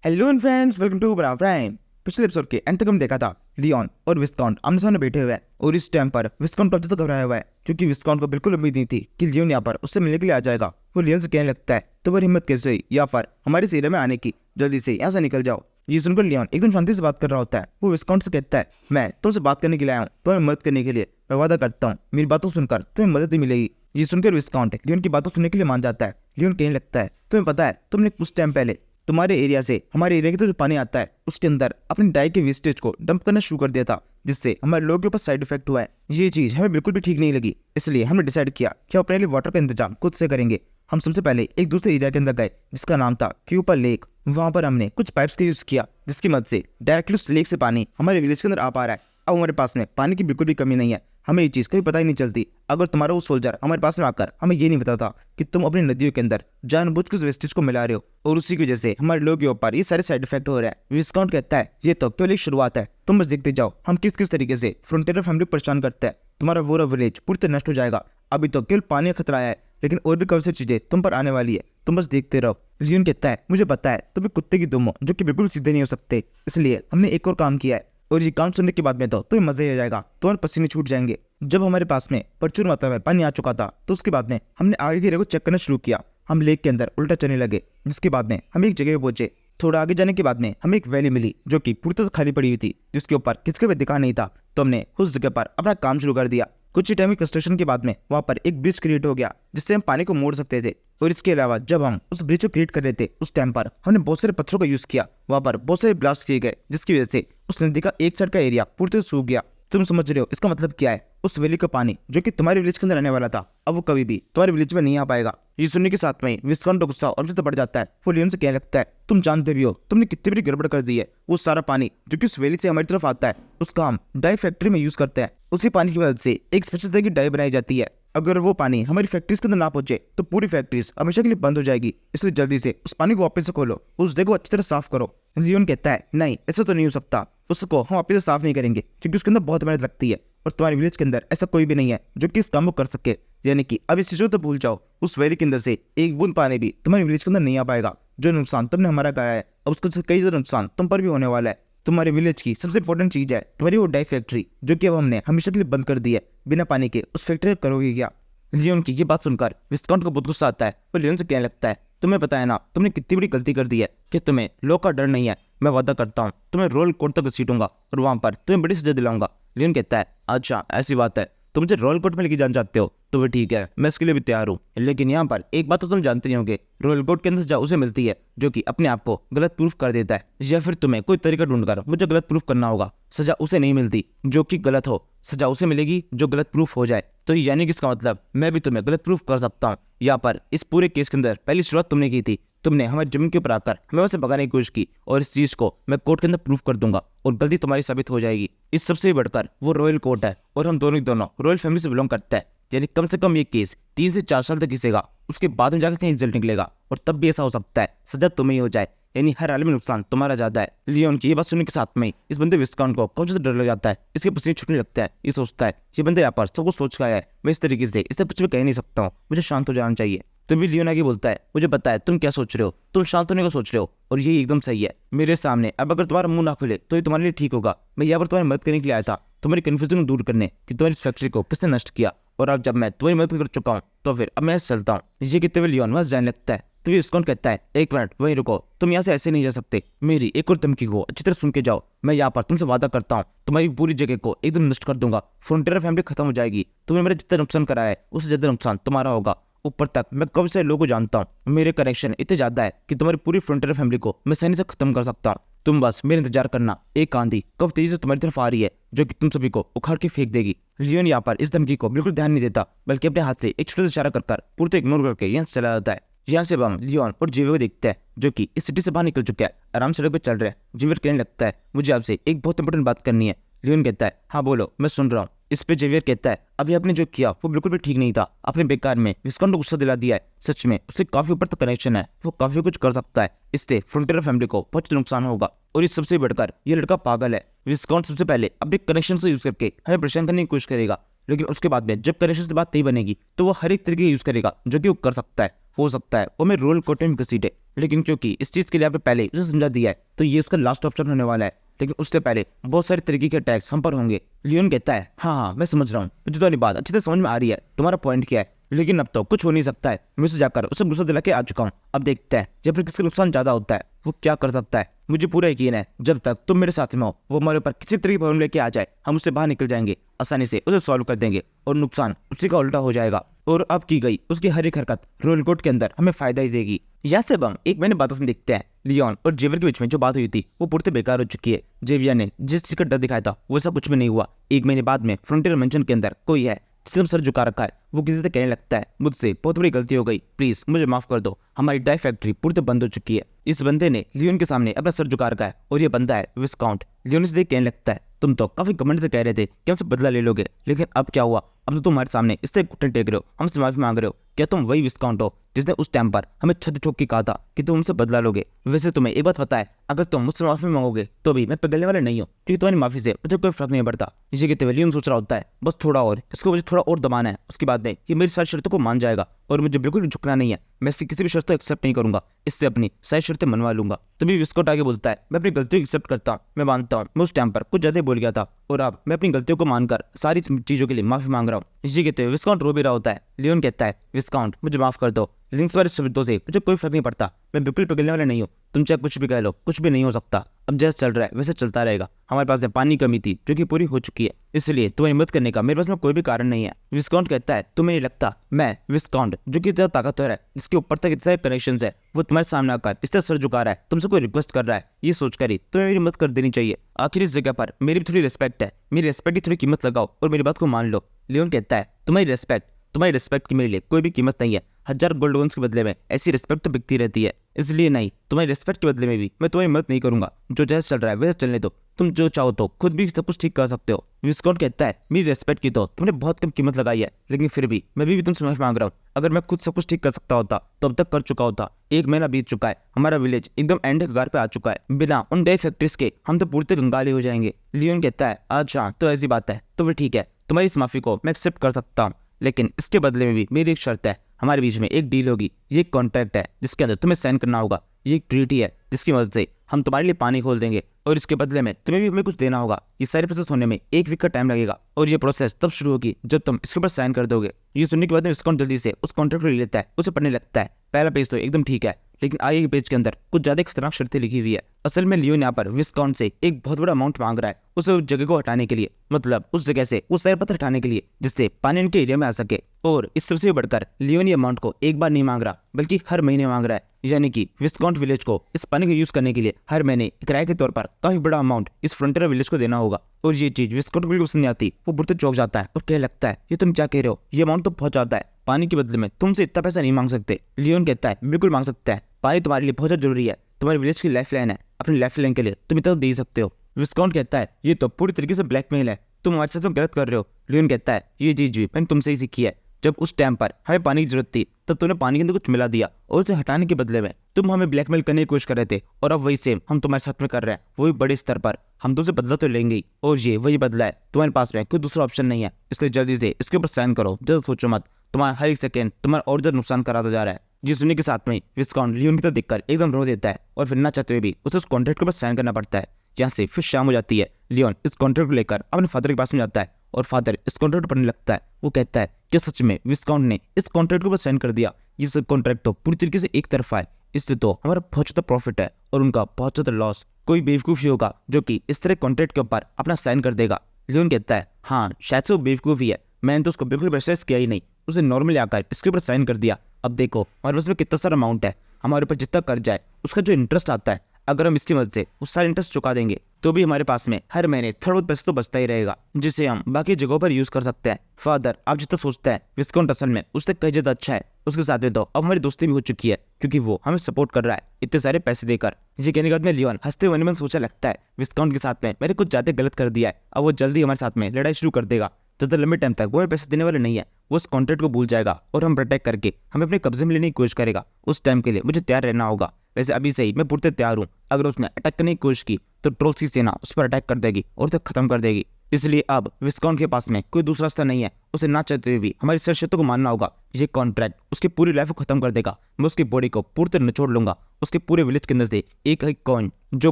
Hello friends, welcome to bra prime. पिछले episode के अंत तक हम देखा था लियोन और विस्काउंट आमने सामने बैठे हुए हैं और इस टाइम पर विस्काउंट काफी ज्यादा घबराया हुआ है क्योंकि विस्काउंट को बिल्कुल उम्मीद नहीं थी कि लियोन यहाँ पर उससे मिलने के लिए आ जाएगा। वो लियोन से कहने लगता है तुम्हारी हिम्मत कैसे हुई यहाँ पर हमारे इस एरिया में आने की, जल्दी से यहाँ से निकल जाओ। ये सुनकर लियोन एकदम शांति से बात कर रहा होता है। वो विस्काउंट से कहता है मैं तुमसे बात करने के लिए आया हूँ, तुम्हें मदद करने के लिए। मैं वादा करता हूँ मेरी बातों सुनकर तुम्हें मदद ही मिलेगी। ये सुनकर विस्काउंट लियोन की बातों सुनने के लिए मान जाता है। लियोन कहने लगता है तुम्हें पता है तुमने कुछ टाइम पहले तुम्हारे एरिया से हमारे एरिया की तरफ जो पानी आता है उसके अंदर अपनी डाई के वेस्टेज को डंप करना शुरू कर दिया था, जिससे हमारे लोगों के ऊपर साइड इफेक्ट हुआ है। ये चीज हमें बिल्कुल भी ठीक नहीं लगी, इसलिए हमने डिसाइड किया कि हम अपने लिए वाटर का इंतजाम खुद से करेंगे। हम सबसे पहले एक दूसरे एरिया के अंदर गए जिसका नाम था क्यूपर लेक। वहां पर हमने कुछ पाइप्स का यूज किया जिसकी मदद से डायरेक्टली उस लेक से पानी हमारे विलेज के अंदर आ पा रहा है। अब हमारे पास में पानी की बिल्कुल भी कमी नहीं है। हमें ये चीज कभी पता ही नहीं चलती अगर तुम्हारा वो सोल्जर हमारे पास में आकर हमें ये नहीं बताता कि तुम अपनी नदियों के अंदर जानबूझकर उस वेस्टेज को मिला रहे हो और उसी की वजह से हमारे लोगों के ऊपर ये सारे साइड इफेक्ट हो रहे हैं। विस्काउंट कहता है ये तो केवल एक शुरुआत है, तुम बस देखते जाओ हम किस किस तरीके से फ्रंटियर फैमिली को परेशान करते हैं। तुम्हारा पूरा विलेज पूरी तरह नष्ट हो जाएगा। अभी तो केवल पानी का खतरा आया है, लेकिन और भी कौन सी चीजें तुम पर आने वाली है, तुम बस देखते रहो। लियोन कहता है मुझे पता है तुम एक कुत्ते की दुम हो जो कि बिल्कुल सीधे नहीं हो सकते, इसलिए हमने एक और काम किया है और ये काम सुनने के बाद में तो तुम्हें मजा ही आ जाएगा, तुम्हारे पसीने छूट जाएंगे। जब हमारे पास में प्रचुर मात्रा में पानी आ चुका था तो उसके बाद में हमने आगे के एरिया को चेक करना शुरू किया। हम लेक के अंदर उल्टा चलने लगे, जिसके बाद में हम एक जगह पे पहुंचे। थोड़ा आगे जाने के बाद में हमें एक वैली मिली जो कि पूरी तरह से खाली पड़ी हुई थी, जिसके ऊपर किसके भी दिखा नहीं था। तो हमने उस जगह पर अपना काम शुरू कर दिया। कुछ ही टाइम की कंस्ट्रक्शन के बाद में वहाँ पर एक ब्रिज क्रिएट हो गया जिससे हम पानी को मोड़ सकते थे। और इसके अलावा जब हम उस ब्रिज को क्रिएट कर रहे थे उस टाइम पर हमने बहुत सारे पत्थरों का यूज किया। वहाँ पर बहुत सारे ब्लास्ट किए गए जिसकी वजह से उस नदी का एक साइड का एरिया पूरी तरह सूख गया। तुम समझ रहे हो इसका मतलब क्या है? उस वैली का पानी जो कि तुम्हारे विलेज के अंदर रहने वाला था अब वो कभी भी तुम्हारे विलेज में नहीं आ पाएगा। ये सुनने के साथ में विस्काउंट का गुस्सा और ज्यादा बढ़ जाता है। वो लियोन से कहने लगता है तुम जानते भी हो तुमने कितनी बड़ी गड़बड़ कर दी है। वो सारा पानी जो कि उस वैली से हमारी तरफ आता है उसका हम डाई फैक्ट्री में यूज करते हैं। उसी पानी की मदद से एक स्पेशल तरह की डाई बनाई जाती है। अगर वो पानी हमारी फैक्ट्रीज के अंदर ना पहुंचे तो पूरी फैक्ट्रीज हमेशा के लिए बंद हो जाएगी, इसलिए जल्दी से उस पानी को वापस से खोलो, उस जगह को अच्छी तरह साफ करो। लियोन कहता है नहीं ऐसा तो नहीं हो सकता, उसको हम वापस से साफ नहीं करेंगे क्योंकि उसके अंदर बहुत मेहनत लगती है और तुम्हारे विलेज के अंदर ऐसा कोई भी नहीं है जो कि इस काम को कर सके। यानी कि अब इस चीज को तो भूल जाओ, उस वैली के अंदर से एक बूंद पानी भी तुम्हारे विलेज के अंदर नहीं आ पाएगा। जो नुकसान तुमने हमारा गाया है अब उसका कई ज्यादा नुकसान तुम पर भी होने वाला है। तुम्हारे विलेज की सबसे इंपॉर्टेंट चीज है तुम्हारी वो डाई फैक्ट्री जो कि अब हमने हमेशा के लिए बंद कर दी है। बिना पानी के उस फैक्ट्री को करोगे क्या? लियोन की ये बात सुनकर विस्काउंट को बहुत गुस्सा आता है। वो लियोन से कहने लगता है तुम्हें पता है ना तुमने कितनी बड़ी गलती कर दी है कि तुम्हें लोग का डर नहीं है। मैं वादा करता हूँ तुम्हें रोल कोर्ट तक घसीटूंगा और वहां पर तुम्हें बड़ी सजा दिलाऊंगा। लियोन कहता है अच्छा ऐसी बात है, तुम मुझे रॉयल कोर्ट में लेके जाना चाहते हो तो फिर ठीक है, मैं इसके लिए भी तैयार हूँ। लेकिन यहाँ पर एक बात तो तुम जानते नहीं होंगे, रॉयल कोर्ट के अंदर सजा उसे मिलती है जो कि अपने आप को गलत प्रूफ कर देता है, या फिर तुम्हें कोई तरीका ढूंढकर मुझे गलत प्रूफ करना होगा। सजा उसे नहीं मिलती जो कि गलत हो, सजा उसे मिलेगी जो गलत प्रूफ हो जाए। तो यानी कि इसका मतलब मैं भी तुम्हें गलत प्रूफ कर सकता हूँ। यहाँ पर इस पूरे केस के अंदर पहली शुरुआत तुमने की थी, तुमने हमारी जमीन के ऊपर आकर हमें वैसे भगाने की कोशिश की और इस चीज को मैं कोर्ट के अंदर प्रूफ कर दूंगा और गलती तुम्हारी साबित हो जाएगी। इस सबसे बढ़कर वो रॉयल कोर्ट है और हम दोनों ही दोनों रॉयल फैमिली से बिलोंग करते हैं, यानी कम से कम ये केस 3 से 4 साल तक घिसेगा, उसके बाद में जाकर कहीं रिजल्ट निकलेगा और तब भी ऐसा हो सकता है सजा तुम्हें ही हो जाए, यानी हर हाल में नुकसान तुम्हारा ज्यादा है। लियोन की ये बात सुनने के साथ में इस बंदे विस्काउंट को कौन सा डर लग जाता है, इसके पसीने छूटने लगता है। ये सोचता है ये बंदे यहाँ पर सब कुछ सोच के आया है, मैं इस तरीके से इसे कुछ भी कह नहीं सकता हूँ, मुझे शांत हो जाना चाहिए। तभी लियोन आगे बोलता है मुझे पता है तुम क्या सोच रहे हो, तुम शांत होने को सोच रहे हो और ये एकदम सही है मेरे सामने। अब अगर तुम्हारा मुंह ना खुले तो ये तुम्हारे लिए ठीक होगा। मैं यहाँ पर तुम्हारी मदद करने के लिए आया था, तुम्हारी कंफ्यूजन को दूर करने कि तुम्हारी फैक्ट्री को किसने नष्ट किया, और अब जब मैं तुम्हारी मदद कर चुका हूँ तो फिर अब मैं चलता हूँ। ये कहते हुए लियोन वहां जाने लगता है। तभी विस्काउंट कहता है एक मिनट वहीं रुको, तुम यहाँ से ऐसे नहीं जा सकते, मेरी एक और धमकी को अच्छी तरह सुन के जाओ। मैं यहाँ पर तुमसे वादा करता हूँ तुम्हारी पूरी जगह को एकदम नष्ट कर दूंगा, फ्रंटियर फैमिली खत्म हो जाएगी, तुम्हें मेरा जितना नुकसान कराया है उससे ज्यादा नुकसान तुम्हारा होगा। ऊपर तक मैं कब से लोगों को जानता हूँ, मेरे कनेक्शन इतने ज्यादा है कि तुम्हारी पूरी फ्रंटियर फैमिली को मैं सही से खत्म कर सकता हूँ। तुम बस मेरे इंतजार करना, एक आंधी कब तेजी से तुम्हारी तरफ आ रही है जो कि तुम सभी को उखाड़ के फेंक देगी। लियोन यहाँ पर इस धमकी को बिल्कुल ध्यान नहीं देता, बल्कि अपने हाथ से एक छोटा सा इशारा कर पूरी तरह इग्नोर करके यहाँ चला जाता है। यहाँ से हम लियोन और जेवियर को देखते हैं जो कि इस सिटी से बाहर निकल चुके हैं, आराम सड़क पे चल रहे हैं। जेवियर कहने लगता है मुझे आपसे एक बहुत इंपॉर्टेंट बात करनी है। लियोन कहता है हाँ बोलो, मैं सुन रहा हूँ। इस पे जेवियर कहता है अभी आपने जो किया वो बिल्कुल भी ठीक नहीं था, आपने बेकार में विस्काउंट को गुस्सा दिला दिया है। सच में उससे काफी ऊपर तक कनेक्शन है, वो काफी कुछ कर सकता है, इससे फ्रंटियर फैमिली को बहुत नुकसान होगा और इस सबसे बढ़कर ये लड़का पागल है। विस्काउंट सबसे पहले अपने कनेक्शन से यूज करके हमें परेशान करने की कोशिश करेगा, लेकिन उसके बाद में जब कनेक्शन से बात नहीं बनेगी तो वो हर एक तरीके यूज करेगा जो कि वो कर सकता है। हो सकता है वो मैं रोल कोर्ट में घसीटे, लेकिन क्योंकि इस चीज के लिए आपने पहले उसे समझा दिया है तो ये उसका लास्ट ऑप्शन होने वाला है। लेकिन उससे पहले बहुत सारे तरीके के अटैक्स हम पर होंगे। लियोन कहता है हाँ मैं समझ रहा हूँ, मुझे तुम्हारी बात अच्छी तरह समझ में आ रही है, तुम्हारा पॉइंट क्या है, लेकिन अब तो कुछ हो नहीं सकता है। मैं उसे जाकर उसे गुस्सा दिला के आ चुका हूँ। अब देखते हैं जब फिर किसका नुकसान ज्यादा होता है वो क्या कर सकता है। मुझे पूरा यकीन है जब तक तुम मेरे साथ में हो वो हमारे ऊपर किसी तरह की प्रॉब्लम लेके आ जाए हम उससे बाहर निकल जाएंगे, आसानी से उसे सॉल्व कर देंगे और नुकसान उसी का उल्टा हो जाएगा। और अब की गई उसकी हर एक हरकत रोल कोट के अंदर हमें फायदा ही देगी। यहाँ से हम एक महीने बाद देखते हैं लियोन और जेवियर के बीच में जो बात हुई थी वो पूरी बेकार हो चुकी है। जेवियर ने जिस चीज का डर दिखाया था वैसा कुछ भी नहीं हुआ। एक महीने बाद में फ्रंटियर मेंशन के अंदर कोई है जिसने सर झुका रखा है, वो किसी से कहने लगता है मुझसे बहुत बड़ी गलती हो गई, प्लीज मुझे माफ कर दो, हमारी डाई फैक्ट्री पूरी तरह बंद हो चुकी है। इस बंदे ने लियोन के सामने अपना सर झुका रखा है और ये बंदा है विस्काउंट। लियोन से देख कहने लगता है तुम तो काफी कमेंट से कह रहे थे कि हमसे बदला ले लोगे, लेकिन अब क्या हुआ, अब तो तुम हमारे सामने इस तरह घुटने टेक रहे हो, हमसे माफी मांग रहे हो। क्या तुम वही विस्काउंट हो जिसने उस टाइम पर हमें छत ठोक के कहा था कि तुम हमसे बदला लोगे? वैसे तुम्हें एक बात पता है, अगर तुम मुझसे माफी मांगोगे तो भी मैं पिघलने वाला नहीं हूँ, क्योंकि तुम्हारी माफी से मुझे कोई फर्क नहीं पड़ता। इसी कहते हुए लियोन सोच रहा होता है बस थोड़ा और, इसको मुझे थोड़ा और दबाना है, उसके बाद में ये मेरी सारी शर्तों को मान जाएगा और मुझे बिल्कुल भी झुकना नहीं है, मैं इसकी किसी भी शर्त को एक्सेप्ट नहीं करूंगा, इससे अपनी सारी शर्तें मनवा लूंगा। तभी विस्काउंट आगे बोलता है मैं अपनी गलतियों को एक्सेप्ट करता हूँ, मैं मानता हूँ मैं उस टाइम पर कुछ ज्यादा बोल गया था और अब मैं अपनी गलतियों को मानकर सारी चीजों के लिए माफी मांग रहा हूँ। इसी कहते हुए विस्काउंट रो भी रहा होता है। लियोन कहता है विस्काउंट मुझे माफ कर दो, लेकिन सारे शब्दों से मुझे कोई फर्क नहीं पड़ता, मैं बिल्कुल पिघलने वाला नहीं हूँ, तुम चाहे कुछ भी कह लो कुछ भी नहीं हो सकता, अब जैसे चल रहा है वैसे चलता रहेगा। हमारे पास में पानी की कमी थी जो कि पूरी हो चुकी है, इसलिए तुम्हारी मदद करने का मेरे पास में कोई भी कारण नहीं है। विस्काउंट कहता है तुम्हें नहीं लगता मैं विस्काउंट जो कि इतना ताकतवर है, जिसके ऊपर तक इतने कनेक्शन है, वो तुम्हारे सामने आकर इस तरह सर झुका रहा है, तुमसे कोई रिक्वेस्ट कर रहा है, ये सोचकर ही तुम्हें मेरी मदद कर देनी चाहिए। आखिर इस जगह पर मेरी भी थोड़ी रिस्पेक्ट है, मेरी रिस्पेक्ट की थोड़ी कीमत लगाओ और मेरी बात को मान लो। लियोन कहता है तुम्हारी रिस्पेक्ट की मेरे लिए कोई भी कीमत नहीं है, 1000 गोल्ड वंस के बदले में ऐसी रिस्पेक्ट तो बिकती रहती है, इसलिए नहीं, तुम्हारी रिस्पेक्ट के बदले में भी मैं तुम्हारी मदद नहीं करूंगा, जो जैसे चल रहा है वैसे चलने दो, तुम जो चाहो तो खुद भी सब कुछ ठीक कर सकते हो। विस्काउंट कहता है मेरी रिस्पेक्ट की तो तुमने बहुत कम कीमत लगाई है, लेकिन फिर भी मैं भी तुमसे माफी मांग रहा हूँ, अगर मैं खुद सब कुछ ठीक कर सकता होता तो अब तक कर चुका होता। 1 महीना बीत चुका है, हमारा विलेज एकदम एंड के कगार पे आ चुका है, बिना उन डाई फैक्ट्रीज के हम तो पूरी तरह कंगाली हो जाएंगे। लियोन कहता है अच्छा तो ऐसी बात है तो फिर ठीक है, तुम्हारी इस माफी को मैं एक्सेप्ट कर सकता हूँ, लेकिन इसके बदले में भी मेरी एक शर्त है, हमारे बीच में एक डील होगी, ये एक कॉन्ट्रैक्ट है जिसके अंदर तुम्हें साइन करना होगा, ये एक ट्रीटी है जिसकी मदद से हम तुम्हारे लिए पानी खोल देंगे और इसके बदले में तुम्हें भी हमें कुछ देना होगा। ये सारी प्रोसेस होने में 1 वीक का टाइम लगेगा और ये प्रोसेस तब शुरू होगी जब तुम इसके ऊपर साइन कर दोगे। ये सुनने के बाद में विस्काउंट जल्दी से उस कॉन्ट्रैक्ट को ले लेता है, उसे पढ़ने लगता है। पहला पेज तो एकदम ठीक है, लेकिन आगे के पेज के अंदर कुछ ज्यादा खतरनाक शर्तें लिखी हुई है। असल में लियोन यहाँ पर विस्काउंट से एक बहुत बड़ा अमाउंट मांग रहा है उसे उस जगह को हटाने के लिए, मतलब उस जगह से वो सारे पत्थर हटाने के लिए जिससे पानी उनके एरिया में आ सके। और इस सबसे बढ़कर लियोन ये अमाउंट को एक बार नहीं मांग रहा बल्कि हर महीने मांग रहा है, यानी कि विस्काउंट विलेज को इस पानी को यूज करने के लिए हर महीने किराए के तौर पर काफी बड़ा अमाउंट इस फ्रंटियर विलेज को देना होगा। और ये चीज विस्काउंट को बिल्कुल पसंद नहीं आती, वो बुढ़ते चौंक जाता है और कहने लगता है ये तुम क्या कह रहे हो, ये अमाउंट तो बहुत ज्यादा है, पानी के बदले में तुमसे इतना पैसा नहीं मांग सकते। लियोन कहता है बिल्कुल मांग सकता है, पानी तुम्हारे लिए बहुत जरूरी है, तुम्हारे विलेज की लाइफ लाइन है, अपनी लाइफ लाइन के लिए तुम इतना तो दे ही सकते हो। विस्काउंट कहता है ये तो पूरी तरीके से ब्लैकमेल है, तुम हमारे साथ गलत कर रहे हो। लियोन कहता है ये चीज भी मैंने तुमसे ही सीखी है, जब उस टाइम पर हमें पानी की जरूरत थी तब तुमने पानी के अंदर कुछ मिला दिया और उसे हटाने के बदले में तुम हमें ब्लैकमेल करने की कोशिश कर रहे थे, और अब वही सेम हम तुम्हारे साथ में कर रहे हैं, वही बड़े स्तर पर। हम तुमसे बदला तो लेंगे ही, और ये वही बदला है, तुम्हारे पास में कोई दूसरा ऑप्शन नहीं है, इसलिए जल्दी से इसके ऊपर साइन करो, जल्द सोचो मत, तुम्हारा हर एक सेकंड तुम्हारा और ज्यादा नुकसान कराता जा रहा है। ये सुनने के साथ में विस्काउंट लियोन की तरफ देखकर एकदम रो देता है और फिर ना चाहते हुए भी उसे उस कॉन्ट्रैक्ट के ऊपर साइन करना पड़ता है। जहाँ से फिर शाम हो जाती है, लियोन इस कॉन्ट्रैक्ट को लेकर अपने फादर के पास में जाता है और फादर इस कॉन्ट्रैक्ट पढ़ने लगता है। वो कहता है कि सच में विस्काउंट ने इस कॉन्ट्रैक्ट के ऊपर साइन कर दिया, ये कॉन्ट्रैक्ट तो पूरी तरीके से एक तरफा है, इससे तो हमारा बहुत ज्यादा प्रॉफिट है और उनका बहुत ज्यादा लॉस। कोई बेवकूफ ही होगा जो कि इस तरह कॉन्ट्रैक्ट के ऊपर अपना साइन कर देगा। लियोन कहता है हाँ शायद से वो बेवकूफ ही है, मैंने तो उसको बिल्कुल प्रेशराइज किया ही नहीं, उसे नॉर्मली आकर इसके ऊपर साइन कर दिया। अब देखो हमारे पास में कितना सारा अमाउंट है, हमारे ऊपर जितना कर्जा है उसका जो इंटरेस्ट आता है, अगर हम इसकी मदद से उस सारे इंटरेस्ट चुका देंगे तो भी हमारे पास में हर महीने थोड़ा बहुत पैसा तो बचता ही रहेगा, जिसे हम बाकी जगहों पर यूज कर सकते हैं। फादर आप जितना सोचते हैं विस्काउंट असल में उससे कई ज्यादा अच्छा है, उसके साथ में तो अब हमारी दोस्ती भी हो चुकी है क्योंकि वो हमें सपोर्ट कर रहा है इतने सारे पैसे देकर। ये कहने के बाद में लियोन हंसते मन में सोचा लगता है विस्काउंट के साथ में मैंने कुछ ज्यादा गलत कर दिया है, अब वो जल्दी हमारे साथ में लड़ाई शुरू कर देगा, ज्यादा लंबे टाइम तक वो पैसे देने वाले नहीं है, वो उस कॉन्ट्रैक्ट को भूल जाएगा और हम प्रोटेक्ट करके हमें अपने कब्जे में लेने की कोशिश करेगा। उस टाइम के लिए मुझे तैयार रहना होगा, वैसे अभी से ही मैं पूरी तैयार हूँ, अगर उसने अटैक करने की कोशिश की तो ट्रोल्स की सेना उस पर अटैक कर देगी और उसे खत्म कर देगी। इसलिए अब विस्काउंट के पास में कोई दूसरा रास्ता नहीं है। उसे ना चाहते हुए भी हमारी सर शर्तों को मानना होगा। ये कॉन्ट्रैक्ट उसकी पूरी लाइफ को खत्म कर देगा। मैं उसकी बॉडी को पूरी तरह निचोड़ लूंगा। उसके पूरे विलेज के अंदर से एक एक कॉइन जो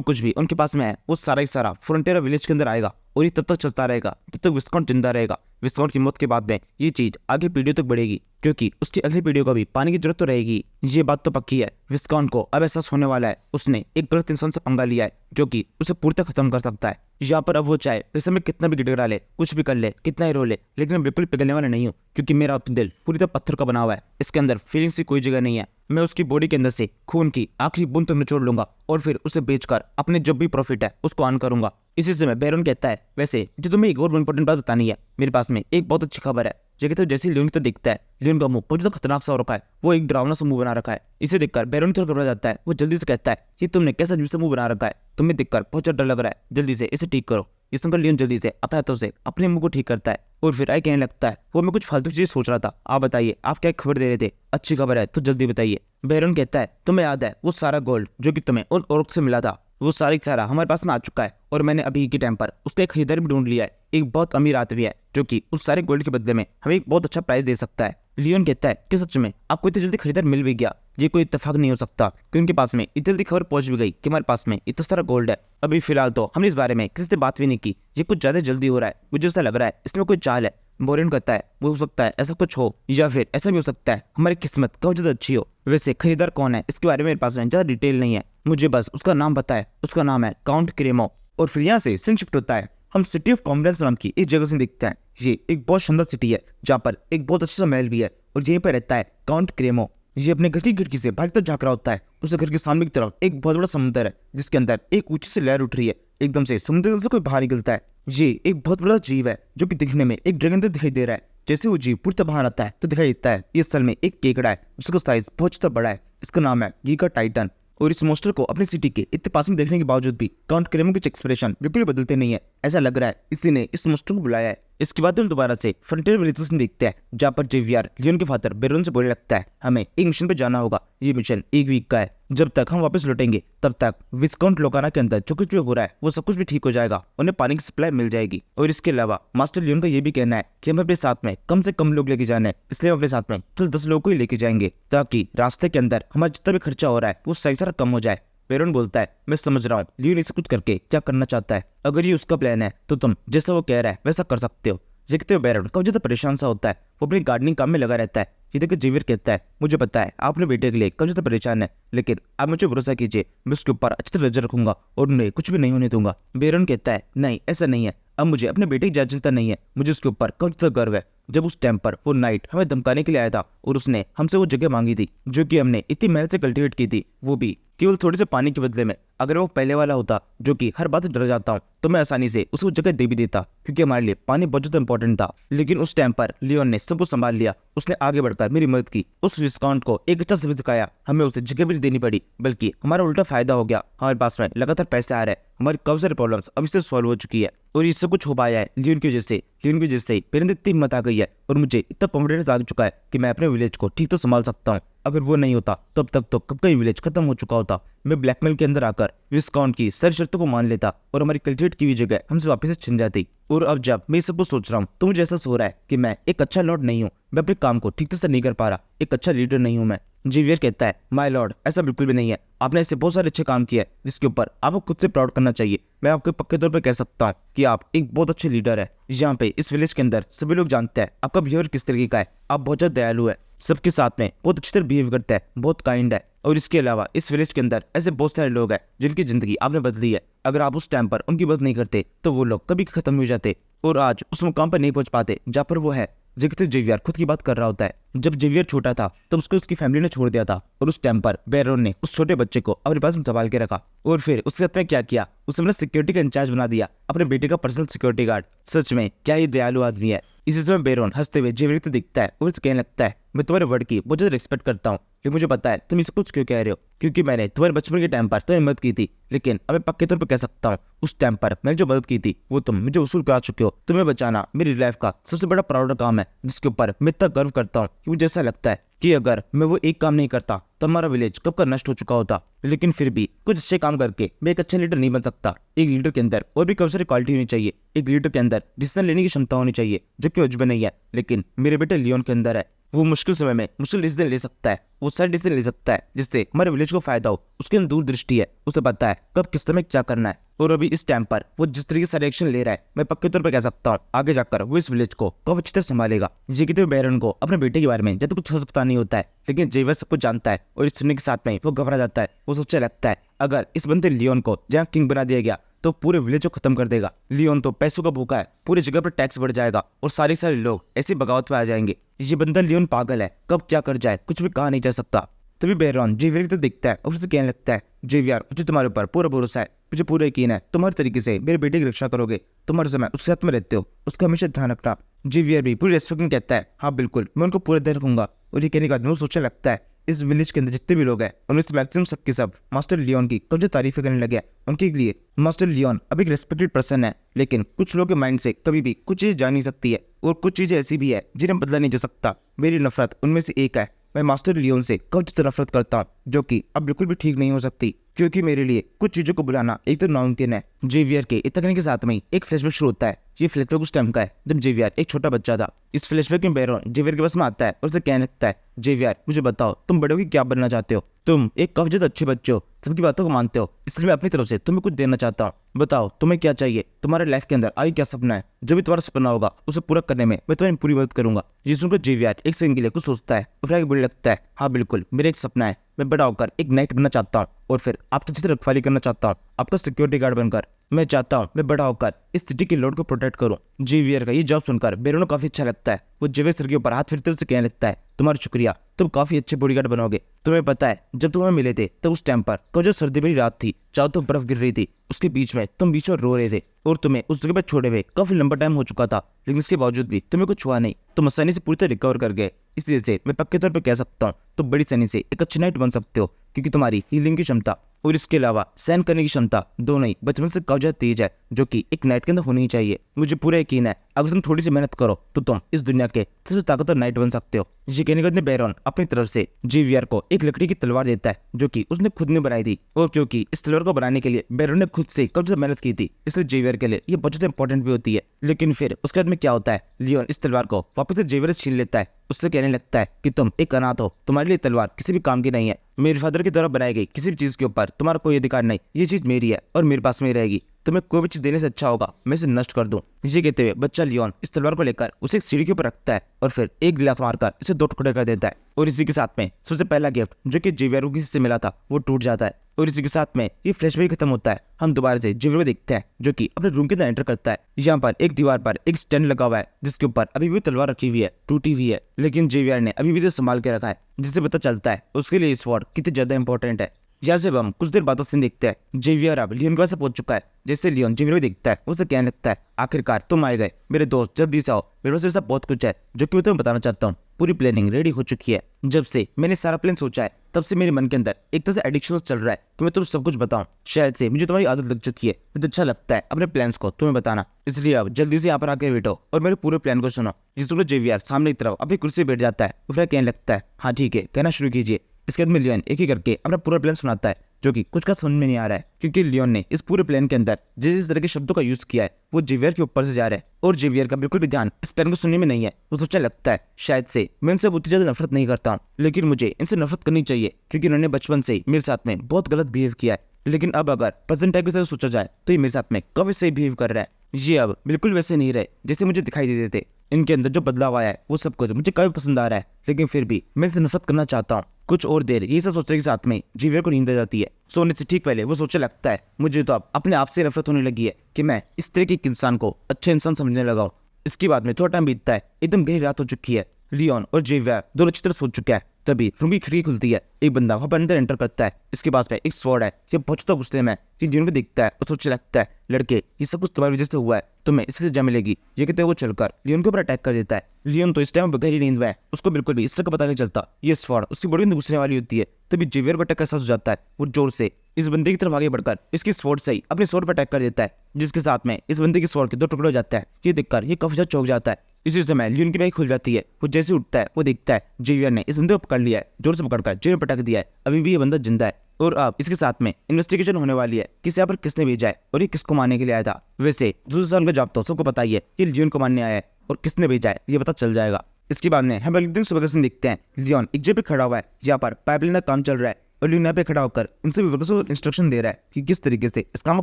कुछ भी उनके पास में है वो सारा ही सारा फ्रंटियर विलेज के अंदर आएगा और ये तब तक चलता रहेगा जब तक विस्काउंट जिंदा रहेगा। विस्काउंट की मौत के बाद में ये चीज आगे पीढ़ियों तक बढ़ेगी क्योंकि उसकी अगली पीढ़ियों को भी पानी की जरूरत तो रहेगी। ये बात तो पक्की है। विस्काउंट को अब एहसास होने वाला है उसने एक गलत इंसान से पंगा लिया है जो कि उसे पूरी तरह खत्म कर सकता है। यहाँ पर अब वो चाहे वैसे में कितना भी गिड़गिड़ा ले, कुछ भी कर ले, कितना ही रो ले, लेकिन मैं बिल्कुल पिघलने वाला नहीं हूँ क्योंकि मेरा दिल पूरी तरह पत्थर का बना हुआ है। इसके अंदर फीलिंग्स की कोई जगह नहीं है। मैं उसकी बॉडी के अंदर से खून की आखिरी बूंद तक निचोड़ लूंगा और फिर उसे बेचकर अपने जो भी प्रॉफिट है उसको ऑन करूंगा। इसी समय बैरन कहता है, वैसे जो तुम्हें एक और इंपॉर्टेंट बात बतानी है, मेरे पास में एक बहुत अच्छी खबर है। जगह तो जैसे लियोन तो दिखता है, लियोन का मुंह बहुत ज्यादा खतरनाक सा हो रखा है। वो एक डरावना सा मुंह बना रखा है। इसे देखकर बैरन थोड़ा घबरा जाता है। वो जल्दी से कहता है, ये तुमने कैसा अजीब सा मुंह बना रखा है, तुम्हें देखकर बहुत ज्यादा डर लग रहा है, जल्दी से इसे ठीक करो। ये सुनकर लियोन जल्दी से अपने हाथों से अपने मुंह को ठीक करता है और फिर आई कहने लगता है, वो मैं कुछ फालतू चीज सोच रहा था, आप बताइए आप क्या खबर दे रहे थे? अच्छी खबर है तो जल्दी बताइए। बैरन कहता है, तुम्हें याद है वो सारा गोल्ड जो कि तुम्हें उन औरत से मिला था, वो सारा हमारे पास में आ चुका है और मैंने अभी के टाइम पर उसका एक खरीदार भी ढूंढ लिया है। एक बहुत अमीर आदमी है जो कि उस सारे गोल्ड के बदले में हमें एक बहुत अच्छा प्राइस दे सकता है। लियोन कहता है कि सच में आपको इतनी जल्दी खरीदार मिल भी गया? ये कोई इत्तेफाक नहीं हो सकता कि उनके पास में इतनी जल्दी खबर पहुंच भी गई कि हमारे पास में इतना सारा गोल्ड है। अभी फिलहाल तो हमने इस बारे में किसी से बात भी नहीं की। ये कुछ ज्यादा जल्दी हो रहा है, मुझे ऐसा लग रहा है इसमें कोई चाल है। बोरिन कहता है, वो हो सकता है ऐसा कुछ हो या फिर ऐसा भी हो सकता है हमारी किस्मत बहुत ज्यादा अच्छी हो। वैसे खरीदार कौन है इसके बारे में मेरे पास में ज्यादा डिटेल नहीं है, मुझे बस उसका नाम पता है, उसका नाम है काउंट क्रेमो। और फिर यहाँ से सीन शिफ्ट होता है। हम सिटी ऑफ कॉन्फिडेंस नाम की एक जगह से दिखते हैं। ये एक बहुत शानदार सिटी है जहाँ पर एक बहुत अच्छा सा महल भी है और यहीं पर रहता है काउंट क्रेमो। ये अपने घर की खिड़की से बाहर तक झाँक रहा होता है। उसके घर के सामने की तरफ एक बहुत बड़ा समुद्र है जिसके अंदर एक ऊंची सी लहर उठ रही है। एकदम से समुद्र से कोई बाहर निकलता है। ये एक बहुत बड़ा जीव है जो कि दिखने में एक ड्रैगन दिखाई दे रहा है। जैसे वो जीव पूरी तरह बाहर आता है तो दिखाई देता है ये असल में एक केकड़ा है जिसका साइज बहुत ज्यादा बड़ा है। इसका नाम है गीगा टाइटन। और इस मोस्टर को अपनी सिटी के इतने पास में देखने के बावजूद भी काउंट क्रेमो के एक्सप्रेशन बिल्कुल भी बदलते नहीं है। ऐसा लग रहा है इसी ने इस मोस्टर को बुलाया है। इसके बाद हम दोबारा से फ्रंटियर विलेजेस में देखते हैं जहाँ पर जेवियर लियोन के फादर बेरोन से बोलने लगता है, हमें एक मिशन पे जाना होगा। ये मिशन एक वीक का है, जब तक हम वापस लौटेंगे तब तक विस्काउंट लोकाना के अंदर जो कुछ भी हो रहा है वो सब कुछ भी ठीक हो जाएगा, उन्हें पानी की सप्लाई मिल जाएगी। और इसके अलावा मास्टर लियोन का ये भी कहना है कि हमें अपने साथ में कम से कम लोग लेके जाने हैं, इसलिए हम अपने साथ में तो 10 लोगों को ही लेके जाएंगे ताकि रास्ते के अंदर हमारा जितना भी खर्चा हो रहा है वो सही सारा कम हो जाए। बेरोन बोलता है, मैं समझ रहा हूँ लियोन इसे कुछ करके क्या करना चाहता है। अगर ये उसका प्लान है तो तुम जैसा वो कह रहा है वैसा कर सकते हो। देखते हो बेरोन कब ज्यादा परेशान सा होता है, वो अपनी गार्डनिंग काम में लगा रहता है। ये देखकर जेवियर कहता है, मुझे पता है आप अपने बेटे के लिए कब ज्यादा परेशान है, लेकिन आप मुझे भरोसा कीजिए मैं उसके ऊपर अच्छी तरह नजर रखूंगा और उन्हें कुछ भी नहीं होने दूंगा। बेरोन कहता है, नहीं ऐसा नहीं है, अब मुझे अपने बेटे की ज्यादा चिंता नहीं है, मुझे उसके ऊपर कब ज्यादा गर्व है। जब उस टाइम पर वो नाइट हमें धमकाने के लिए आया था और उसने हमसे वो जगह मांगी थी जो कि हमने इतनी मेहनत से कल्टीवेट की थी, वो भी केवल थोड़े से पानी के बदले में। अगर वो पहले वाला होता जो कि हर बात से डर जाता हूँ तो मैं आसानी से उसको जगह दे भी देता क्योंकि हमारे लिए पानी बहुत ज्यादा इंपॉर्टेंट था। लेकिन उस टाइम पर लियोन ने सब कुछ संभाल लिया, उसने आगे बढ़कर मेरी मदद की, उस विस्काउंट को एक अच्छा सबक सिखाया। हमें उसे जगह भी नहीं देनी पड़ी बल्कि हमारा उल्टा फायदा हो गया। हमारे पास में लगातार पैसे आ रहे हैं, हमारी काफी सारी प्रॉब्लम्स अब इससे सॉल्व हो चुकी है और ये सब कुछ हो पाया है लियोन की वजह से। लियोन की वजह से मेरे अंदर इतनी हिम्मत आ गई है और मुझे इतना कॉन्फिडेंस आ चुका है कि मैं अपने विलेज को ठीक तो संभाल सकता हूँ। अगर वो नहीं होता तब तक तो कब का ही विलेज खत्म हो चुका होता। मैं ब्लैकमेल के अंदर आकर विस्काउंट की सारी शर्तों को मान लेता और हमारी कल्टिवेट की हुई जगह हमसे वापस से छिन जाती। और अब जब मैं सब कुछ सोच रहा हूँ तो मुझे ऐसा हो रहा है कि मैं एक अच्छा लॉर्ड नहीं हूँ, मैं अपने काम को ठीक से नहीं कर पा रहा, एक अच्छा लीडर नहीं हूँ मैं। जेवियर कहता है, माय लॉर्ड ऐसा बिल्कुल भी नहीं है, आपने ऐसे बहुत सारे अच्छे काम किए हैं जिसके ऊपर आपको खुद से प्राउड करना चाहिए। मैं आपको पक्के तौर पर कह सकता हूँ कि आप एक बहुत अच्छे लीडर है। यहाँ पे इस विलेज के अंदर सभी लोग जानते हैं आपका बिहेवियर किस तरीके का है, आप बहुत ज्यादा दयालु है, सबके साथ में बहुत अच्छी तरह बिहेव करता है, बहुत काइंड है। और इसके अलावा इस विलेज के अंदर ऐसे बहुत सारे लोग हैं जिनकी जिंदगी आपने बदली है। अगर आप उस टाइम पर उनकी मदद नहीं करते तो वो लोग कभी खत्म हो जाते और आज उस मुकाम पर नहीं पहुंच पाते जहाँ पर वो है। जगह जेवियर खुद की बात कर रहा होता है। जब जेवियर छोटा था तब उसको उसकी फैमिली ने छोड़ दिया था और उस टाइम पर बैरोन ने उस छोटे बच्चे को अपने पास संभाल के रखा और फिर उसके साथ में क्या किया, उसे अपने सिक्योरिटी का इंचार्ज बना दिया, अपने बेटे का पर्सनल सिक्योरिटी गार्ड। सच में क्या ये दयालु आदमी है। इसी समय बैरोन हंसते हुए जेवियर को दिखता है और उसे कहने लगता है, मैं तुम्हारे वर्ड की बहुत ज्यादा रिस्पेक्ट करता हूँ, लेकिन मुझे पता है तुम इसे कुछ क्यों कह रहे हो, क्योंकि मैंने तुम्हारे बचपन के टाइम पर तुम्हें मदद की थी, लेकिन अब मैं पक्के तौर पर कह सकता हूँ उस टाइम पर मैंने जो मदद की थी वो तुम मुझे वसूल करा चुके हो। तुम्हें बचाना मेरी लाइफ का सबसे बड़ा प्राउड काम है, जिसके ऊपर मैं इतना गर्व करता हूँ कि मुझे ऐसा लगता है कि अगर मैं वो एक काम नहीं करता तो हमारा विलेज कब का नष्ट हो चुका होता। लेकिन फिर भी कुछ अच्छे काम करके मैं एक अच्छा लीडर नहीं बन सकता। एक लीडर के अंदर और भी काफी सारी क्वालिटी होनी चाहिए। एक लीडर के अंदर डिसीजन लेने की क्षमता होनी चाहिए, जो कि मुझ में नहीं है, लेकिन मेरे बेटे लियोन के अंदर है। वो मुश्किल समय में मुश्किल डिसीजन ले सकता है, वो सारे डिसीजन ले सकता है जिससे हमारे विलेज को फायदा हो। उसके अंदर दूरदृष्टि है, उसे पता है कब किस समय क्या करना है। और अभी इस टाइम पर वो जिस तरीके से एक्शन ले रहा है, मैं पक्के तौर पर कह सकता हूँ आगे जाकर वो इस विलेज को काफी अच्छी तरह संभालेगा। ये कहते हुए बैरन को अपने बेटे के बारे में जब तक कुछ खास पता नहीं होता है, लेकिन जेवर सब कुछ जानता है और इस सुनने के साथ में वो घबरा जाता है। वो सोचने लगता है अगर इस बंदे लियोन को जहाँ किंग बना दिया गया तो पूरे विलेज को खत्म कर देगा। लियोन तो पैसों का भूखा है, पूरी जगह पर टैक्स बढ़ जाएगा और सारे लोग ऐसी बगावत पे आ जाएंगे। ये बंदा लियोन पागल है, कब क्या कर जाए कुछ भी कहा नहीं जा सकता। तभी बेरॉन जेवियर की तरफ देखता है और उससे कहने लगता है जेवियर, मुझे तुम्हारे ऊपर पूरा भरोसा है, मुझे पूरा यकीन है तुम हर तरीके से मेरे बेटे की रक्षा करोगे। तुम हर समय उसके साथ में रहते हो, उसका हमेशा ध्यान रखना। जेवियर भी पूरी रेस्पेक्ट में कहता है हाँ बिल्कुल, मैं उनको पूरा ध्यान रखूंगा। और ये कहने के बाद वो सोचने लगता है इस विलेज के अंदर जितने भी लोग हैं उनमें से मैक्सिमम सबके सब मास्टर लियोन की कब जो तारीफें करने लगे। उनके लिए मास्टर लियोन अब एक रेस्पेक्टेड पर्सन है, लेकिन कुछ लोगों के माइंड से कभी भी कुछ चीज़ जा नहीं सकती है और कुछ चीज़ें ऐसी भी है जिन्हें बदला नहीं जा सकता। मेरी नफरत उनमें से एक है। मैं मास्टर लियोन से कब जितना नफरत करता हूँ, जो कि अब बिल्कुल भी ठीक नहीं हो सकती, क्योंकि मेरे लिए कुछ चीजों को बुलाना एकदम नामुमकिन है। जेवियर के इतना करने के साथ में एक फ्लैशबैक शुरू होता है। ये फ्लैशबैक उस टाइम का है जब जेवियर एक छोटा बच्चा था। इस फ्लैशबैक में बैरॉन जेवियर के पास में आता है और उसे कहने लगता है जेवियर, मुझे बताओ तुम बड़े हो कि क्या बनना चाहते हो। तुम एक काफी ज्यादा अच्छे बच्चे हो, सबकी बातों को मानते हो, इसलिए मैं अपनी तरफ से तुम्हें कुछ देना चाहता हूँ। बताओ तुम्हें क्या चाहिए, तुम्हारे लाइफ के अंदर आगे क्या सपना है। जो भी तुम्हारा सपना होगा उसे पूरा करने में मैं तुम्हें पूरी मदद करूंगा। ये सुनकर जेवियर एक सेकंड के लिए कुछ सोचता है और फिर बोलने लगता है हाँ बिल्कुल, मेरा एक सपना है, मैं बड़ा होकर एक नाइट बनना चाहता हूँ और फिर आपकी अच्छी तरह रखवाली करना चाहता हूँ, आपका सिक्योरिटी गार्ड बनकर। मैं चाहता हूँ मैं बड़ा होकर इस सिटी के लॉर्ड को प्रोटेक्ट करूँ। जेवियर का ये जॉब सुनकर बैरन को काफी अच्छा लगता है। वो जेवियर सर के ऊपर हाथ फिरते हुए कहने लगता है तुम्हारा शुक्रिया, तुम काफी अच्छे बॉडीगार्ड बनोगे। तुम्हें पता है जब तुम हमें मिले थे तब उस टाइम पर जो सर्दी भरी रात थी, चारों तरफ बर्फ गिर रही थी, उसके बीच में तुम बीच में रो रहे थे और तुम्हें उस जगह पर छोड़े हुए काफी लंबा टाइम हो चुका था, लेकिन इसके बावजूद भी तुम्हें कुछ हुआ नहीं, तुम आसानी से पूरी तरह रिकवर कर गए। इस वजह से मैं पक्के तौर पर कह सकता हूँ तुम बड़ी आसानी से एक अच्छी नाइट बन सकते हो, क्योंकि तुम्हारी हीलिंग की क्षमता और इसके अलावा सहन करने की क्षमता दोनों ही बचपन से काफी ज्यादा तेज है, जो कि एक नाइट के अंदर होनी ही चाहिए। मुझे पूरा यकीन है अगर तुम थोड़ी सी मेहनत करो तो तुम इस दुनिया के सबसे ताकतवर नाइट बन सकते हो। ये कहने के बाद बैरॉन अपनी तरफ से जेवियर को एक लकड़ी की तलवार देता है, जो कि उसने खुद ने बनाई थी। और क्योंकि इस तलवार को बनाने के लिए बैरॉन ने खुद से काफी ज्यादा मेहनत की थी, इसलिए जेवियर के लिए ये बहुत ज्यादा इंपॉर्टेंट भी होती है। लेकिन फिर उसके बाद में क्या होता है, लियोन इस तलवार को वापस से जेवियर से छीन लेता है। उससे कहने लगता है कि तुम एक अनाथ हो, तुम्हारे लिए तलवार किसी भी काम की नहीं है। मेरे फादर के द्वारा बनाई गई किसी भी चीज के ऊपर तुम्हारा कोई अधिकार नहीं, ये चीज मेरी है और मेरे पास में रहेगी। तुम्हें कोई भी चीज देने से अच्छा होगा मैं इसे नष्ट कर दूं। ये कहते हुए बच्चा लियोन इस तलवार को लेकर उसे एक सीढ़ी के ऊपर रखता है और फिर एक गिलास मारकर इसे दो टुकड़े कर देता है। और इसी के साथ में सबसे पहला गिफ्ट जो कि जेवियर को किसी से मिला था वो टूट जाता है। और इसी के साथ में ये फ्लैशबैक खत्म होता है। हम दोबारा से जेवियर को देखते हैं जो कि अपने रूम के अंदर एंटर करता है। यहाँ पर एक दीवार पर एक स्टैंड लगा हुआ है जिसके ऊपर अभी भी तलवार रखी हुई है, टूटी हुई है, लेकिन जेवियर ने अभी भी इसे संभाल के रखा है, जिससे पता चलता है उसके लिए स्वॉर्ड कितनी ज्यादा इंपॉर्टेंट है। यहाँ से हम कुछ देर बाद सीन देखते हैं। जेवियर अब लियोन के पास पहुंच चुका है। जैसे लियोन जेवियर को देखता है उसे कहने लगता है आखिरकार तुम आए गए मेरे दोस्त, जल्दी से आओ, मेरे पास ऐसा बहुत कुछ है जो कि मैं तुम्हें बताना चाहता हूँ। पूरी प्लानिंग रेडी हो चुकी है। जब से मैंने सारा प्लान सोचा है तब से मेरे मन के अंदर एक तरह से एडिक्शन चल रहा है कि मैं तुम्हें सब कुछ बताऊं। शायद से मुझे तुम्हारी आदत लग चुकी है, मुझे अच्छा लगता है अपने प्लान्स को तुम्हें बताना, इसलिए अब जल्दी से यहाँ पर आके बैठो और मेरे पूरे प्लान को सुनो। जिसको जेवियर सामने की तरफ अपनी कुर्सी बैठ जाता है, फिर कहने लगता है हाँ ठीक है, कहना शुरू कीजिए। इसके बाद में लियोन एक ही करके अपना पूरा प्लान सुनाता है, जो कि कुछ का समझ में नहीं आ रहा है, क्योंकि लियोन ने इस पूरे प्लान के अंदर जिस तरह के शब्दों का यूज किया है वो जेवियर के ऊपर से जा रहा है और जेवियर का बिल्कुल भी ध्यान इस प्लान को सुनने में नहीं है। वो सोचने लगता है शायद से मैं इनसे उतनी ज्यादा नफरत नहीं करता हूँ, लेकिन मुझे इनसे नफरत करनी चाहिए क्योंकि इन्होंने बचपन से मेरे साथ में बहुत गलत बिहेव किया है। लेकिन अब अगर प्रेजेंट टाइम के साथ सोचा जाए तो ये मेरे साथ में काफी सही बिहेव कर रहा है। ये अब बिल्कुल वैसे नहीं रहे जैसे मुझे दिखाई देते थे। इनके अंदर जो बदलाव आया है वो सब कुछ मुझे काफी पसंद आ रहा है, लेकिन फिर भी मैं इनसे नफरत करना चाहता हूँ। कुछ और देर ये सब सोचने के साथ में जेवियर को नींद आ जाती है। सोने से ठीक पहले वो सोचने लगता है मुझे तो अब अपने आप से नफरत होने लगी है कि मैं इस तरह के एक इंसान को अच्छा इंसान समझने लगा हूँ। इसके बाद में थोड़ा टाइम बीतता है, एकदम गहरी रात हो चुकी है। लियोन और जेवियर दोनों अच्छी तरह सोच चुके हैं। तभी रूम की खिड़की खुलती है, एक बंदा वहां पर अंदर एंटर करता है। इसके पास में एक स्वॉर्ड है, ये बहुत गुस्से में कि लियोन को दिखता है और सोचने लगता है लड़के ये सब कुछ तुम्हारी वजह से हुआ है, तुम्हें इसकी सजा मिलेगी। ये कहते वो चलकर लियोन के ऊपर अटैक कर देता है। लियोन तो इस टाइम गहरी नींद में है, उसको बिल्कुल भी इस तरह का पता नहीं चलता। ये स्वॉर्ड उसकी बॉडी में घुसने वाली होती है, तभी जेवियर को अटैक का एहसास हो जाता है। वो जोर से इस बंदे की तरफ आगे बढ़कर इसकी स्वॉर्ड से ही अपने स्वॉर्ड पर अटैक कर देता है, जिसके साथ में इस बंदे की स्वॉर्ड के 2 टुकड़े हो जाते हैं। ये देखकर ये काफी ज्यादा चौंक जाता है। इसी समय लियोन की बैग खुल जाती है। वो जैसे उठता है वो देखता है जेवियर ने इस बंदे को पकड़ लिया है, जोर से पकड़कर जेल में पटक दिया है। अभी भी ये बंदा जिंदा है और अब इसके साथ में इन्वेस्टिगेशन होने वाली है कि यहाँ पर किसने भेजा है और ये किसको मारने के लिए आया था। वैसे दूसरे साल का जॉब तो सबको पता ही है कि लियोन को मारने आया है और किसने भेजा है ये पता चल जाएगा। इसके बाद में हम अगले दिन सुबह का सीन देखते हैं। लियोन एक जगह पे खड़ा हुआ है जहाँ पर पाइपलाइन का काम चल रहा है और लियोन यहाँ पे खड़ा होकर इन सभी वर्कर्स को इंस्ट्रक्शन दे रहा है कि किस तरीके से इस काम को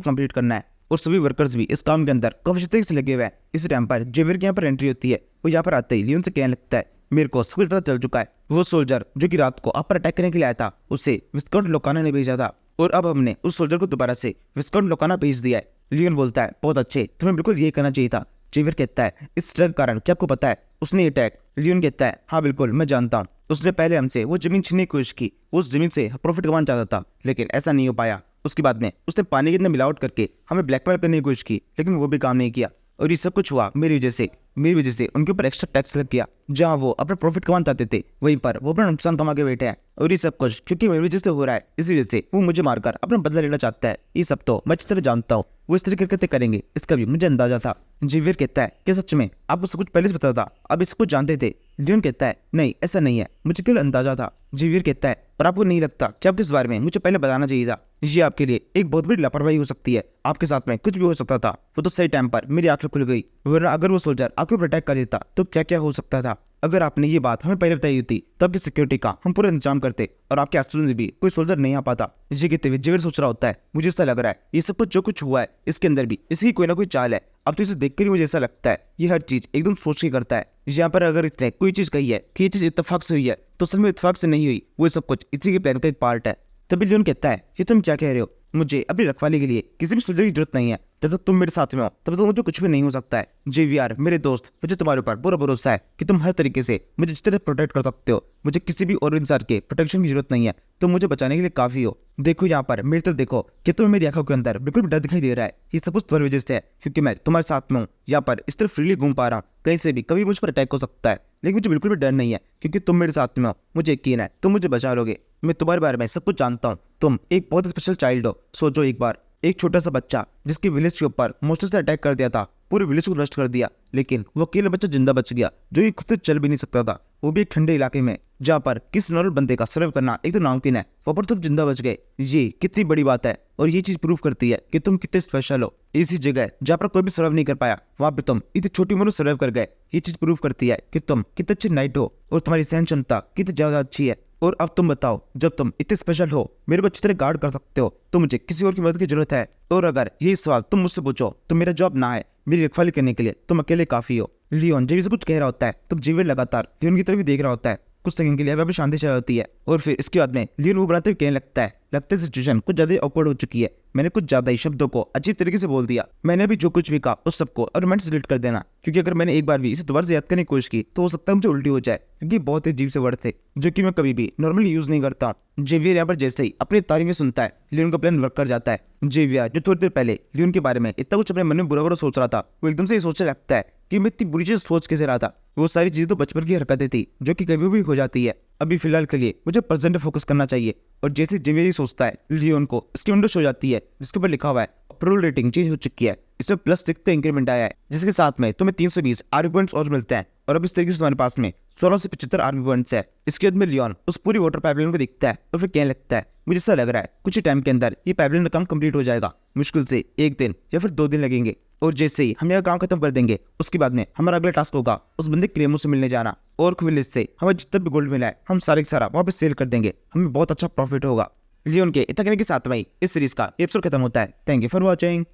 कंप्लीट करना है। और सभी वर्कर्स भी इस काम के अंदर काफी अच्छे तरीके से लगे हुए हैं। इस टाइम पर जेवियर के यहाँ पर एंट्री होती है। वो यहाँ पर आते ही लियोन से कहने लगता है मेरे को सब कुछ पता चल चुका है। वो सोल्जर जो कि रात को आप पर अटैक करने के लिए आया था उसे विस्काउंट लोकाना ने भेजा था और अब हमने उस सोल्जर को दोबारा से विस्काउंट लोकाना भेज दिया है। लियोन बोलता है बहुत अच्छे, तुम्हें बिल्कुल यही करना चाहिए था। जेवियर कहता है इस ड्रग के कारण क्या आपको पता है उसने अटैक। लियोन कहता है हाँ बिल्कुल मैं जानता हूँ, उसने पहले हमसे वो जमीन छीनने की कोशिश की, उस जमीन से प्रॉफिट कमाना चाहता था लेकिन ऐसा नहीं हो पाया। उसके बाद में उसने पानी के अंदर मिलावट करके हमें ब्लैकमेल करने की कोशिश की लेकिन वो भी काम नहीं किया और ये सब कुछ हुआ मेरी वजह से उनके ऊपर एक्स्ट्रा टैक्स लग गया। जहाँ वो अपना प्रॉफिट कमाना चाहते थे वहीं पर वो अपना नुकसान कमा के बैठे हैं और ये सब कुछ क्योंकि मेरी वजह से हो रहा है, इसी वजह से वो मुझे मारकर अपना बदला लेना चाहता है। ये सब तो मैं अच्छी तरह जानता हूँ, वो इस तरीके करते करेंगे इसका भी मुझे अंदाजा था। जेवियर कहता है कि सच में आपको सब कुछ पहले से पता था, आप इस कुछ जानते थे। लियोन कहता है नहीं ऐसा नहीं है, मुझे केवल अंदाजा था। जेवियर कहता है पर आपको नहीं लगता कि आपको इस बारे में मुझे पहले बताना चाहिए था? ये आपके लिए एक बहुत बड़ी लापरवाही हो सकती है, आपके साथ में कुछ भी हो सकता था। वो तो सही टाइम पर मेरी आंखें खुल गई, वरना अगर वो सोल्जर आपके ऊपर अटैक कर देता तो क्या क्या हो सकता था। अगर आपने ये बात हमें पहले बताई होती तो आपकी सिक्योरिटी का हम पूरा इंतजाम करते और आपके आसपास में भी कोई सोल्जर नहीं आ पाता। ये कहते हुए जेवियर सोच रहा होता है मुझे ऐसा लग रहा है ये सब कुछ जो कुछ हुआ है इसके अंदर भी इसकी कोई ना कोई चाल है। अब तो इसे देखकर ही मुझे ऐसा लगता है ये हर चीज एकदम सोच के करता है। यहाँ पर अगर इसने कोई चीज कही है कि ये चीज इत्तेफाक से हुई है तो असल में इत्तेफाक से नहीं हुई, वो सब कुछ इसी के प्लान का एक पार्ट है। तभी लियोन कहता है ये तुम क्या कह रहे हो, मुझे अपनी रखवाली के लिए किसी भी सोल्जर की जरूरत नहीं है। जब तक तुम मेरे साथ में हो तब तक मुझे कुछ भी नहीं हो सकता है। जेवियर मेरे दोस्त, मुझे तुम्हारे ऊपर पूरा भरोसा है कि तुम हर तरीके से मुझे जिस तरह प्रोटेक्ट कर सकते हो। मुझे किसी भी और इंसान के प्रोटेक्शन की जरूरत नहीं है, तुम मुझे बचाने के लिए काफी हो। देखो यहाँ पर मेरी तरफ देखो कि तुम्हें मेरी आंखों के अंदर बिल्कुल भी डर दिखाई दे रहा है। ये सब कुछ तुम्हारी वजह से है क्योंकि मैं तुम्हारे साथ में हूँ, यहाँ पर इस तरह फ्रीली घूम पा रहा हूँ। कहीं से भी कभी मुझ पर अटैक हो सकता है लेकिन मुझे बिल्कुल भी डर नहीं है क्योंकि तुम मेरे साथ में हो। मुझे यकीन है तुम मुझे बचा लोगे। मैं तुम्हारे बारे में सब कुछ जानता हूँ, तुम एक बहुत स्पेशल चाइल्ड हो। सोचो एक बार, एक छोटा सा बच्चा जिसके विलेज के ऊपर मॉन्स्टर से अटैक कर दिया था, पूरे विलेज को नष्ट कर दिया, लेकिन वो अकेला बच्चा जिंदा बच गया जो ये खुद से चल भी नहीं सकता था, वो भी एक ठंडे इलाके में जहाँ पर किस नॉर्मल बंदे का सर्वाइव करना एक तो नामुमकिन है, वहाँ पर तुम जिंदा बच गए। ये कितनी बड़ी बात है और ये चीज प्रूव करती है कि तुम कितने स्पेशल हो। इसी जगह जहाँ पर कोई भी सर्वाइव नहीं कर पाया वहाँ पे तुम इतनी छोटी उम्र में सर्वाइव कर गए। ये चीज प्रूव करती है कि तुम कितने अच्छे नाइट हो और तुम्हारी सहन क्षमता कितनी ज्यादा अच्छी है। और अब तुम बताओ, जब तुम इतने स्पेशल हो, मेरे को अच्छी तरह गार्ड कर सकते हो, तो मुझे किसी और की मदद की जरूरत है। और अगर ये सवाल तुम मुझसे पूछो तो मेरा जॉब ना है, मेरी रखवाली करने के लिए तुम अकेले काफी हो। लियोन जब इसे कुछ कह रहा होता है तब जेवियर लगातार लियोन की तरफ ही देख रहा होता है। कुछ सेकंड के लिए वहाँ पे शांति छाई होती है और फिर इसके बाद में लियोन वो बनाते हुए कहने लगता है सिचुएशन कुछ ज्यादा ऑकवर्ड हो चुकी है, मैंने कुछ ज्यादा ही शब्दों को अजीब तरीके से बोल दिया। मैंने भी जो कुछ भी कहा उस सबको और मैं डिलीट कर देना, क्योंकि अगर मैंने एक बार भी इसे दोबारा से याद करने की कोशिश की तो हो सकता है मुझे उल्टी हो जाए, क्योंकि बहुत ही अजीब से वर्ड थे जो कि मैं कभी भी नॉर्मली यूज नहीं करता। जेवियर यहाँ पर जैसे ही अपनी तारीफें सुनता है लियोन का प्लान वर्क कर जाता है। जेवियर जो थोड़ी देर पहले लियोन के बारे में इतना कुछ अपने मन में बुरा बुरा सोच रहा था, वो एकदम से ये सोचने लगता है कि मैं इतनी बुरी चीज सोच कैसे रहा था। वो सारी चीजें तो बचपन की हरकतें थी जो कि कभी भी हो जाती है। अभी फिलहाल के लिए मुझे प्रेजेंट पे फोकस करना चाहिए। और जैसे जेवियर सोचता है लियोन को इसकी विंडो शो जाती है जिसके ऊपर लिखा हुआ है अप्रूवल रेटिंग चेंज हो चुकी है, इसमें +6 का इंक्रीमेंट आया है, जिसके साथ में तुम्हें 320 आर्मी पॉइंट्स और मिलते हैं। और अब इस तरीके से तुम्हारे पास में 16 से 75 आर्मी पॉइंट्स है। इसके बाद में लियोन उस पूरी वाटर पाइपलाइन को दिखता है और फिर कहने लगता है मुझे ऐसा लग रहा है कुछ ही टाइम के अंदर ये पाइपलाइन का काम कंप्लीट हो जाएगा, मुश्किल से 1 दिन या फिर 2 दिन लगेंगे। और जैसे ही हम यह काम खत्म कर देंगे उसके बाद में हमारा अगला टास्क होगा उस बंदे क्लेमो से मिलने जाना, और विलेज से हमें जितना भी गोल्ड मिला है हम सारे का सारा वहाँ पे सेल कर देंगे, हमें बहुत अच्छा प्रॉफिट होगा। लियोन के इतना कहने के साथ में इस सीरीज का एपिसोड खत्म होता है। Thank you for watching.